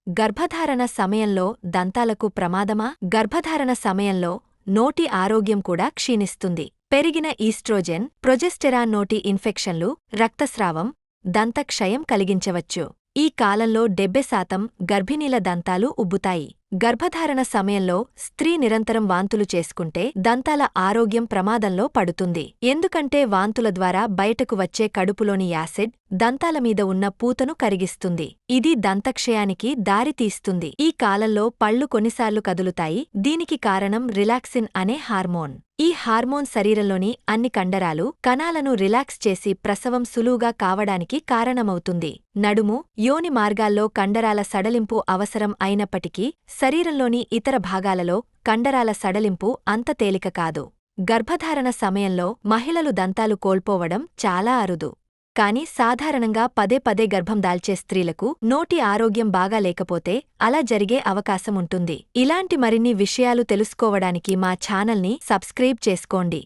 గర్భధారణ సమయంలో దంతాలకు ప్రమాదమా? గర్భధారణ సమయంలో నోటి ఆరోగ్యం కూడా క్షీణిస్తుంది. పెరిగిన ఈస్ట్రోజెన్, ప్రొజెస్టెరాన్ నోటి ఇన్ఫెక్షన్లు, రక్తస్రావం, దంతక్షయం కలిగించవచ్చు. ఈ కాలంలో 70% గర్భిణీల దంతాలు ఉబ్బుతాయి. గర్భధారణ సమయంలో స్త్రీ నిరంతరం వాంతులు చేసుకుంటే దంతాల ఆరోగ్యం ప్రమాదంలో పడుతుంది. ఎందుకంటే వాంతుల ద్వారా బయటకు వచ్చే కడుపులోని యాసిడ్ దంతాలమీద ఉన్న పూతను కరిగిస్తుంది. ఇది దంతక్షయానికి దారితీస్తుంది. ఈ కాలంలో పళ్ళు కొన్నిసార్లు కదులుతాయి. దీనికి కారణం రిలాక్సిన్ అనే హార్మోన్. ఈ హార్మోన్ శరీరంలోని అన్ని కండరాలు, కణాలను రిలాక్స్ చేసి ప్రసవం సులువుగా కావడానికి కారణమవుతుంది. నడుము, యోని మార్గాల్లో కండరాల సడలింపు అవసరం అయినప్పటికీ శరీరంలోని ఇతర భాగాలలో కండరాల సడలింపు అంత తేలిక కాదు. గర్భధారణ సమయంలో మహిళలు దంతాలు కోల్పోవడం చాలా అరుదు. కాని సాధారణంగా పదే గర్భం దాల్చే స్త్రీలకు నోటి ఆరోగ్యం బాగా లేకపోతే అలా జరిగే అవకాశం ఉంటుంది. ఇలాంటి మరిన్ని విషయాలు తెలుసుకోవడానికి మా ఛానల్ని సబ్స్క్రైబ్ చేసుకోండి.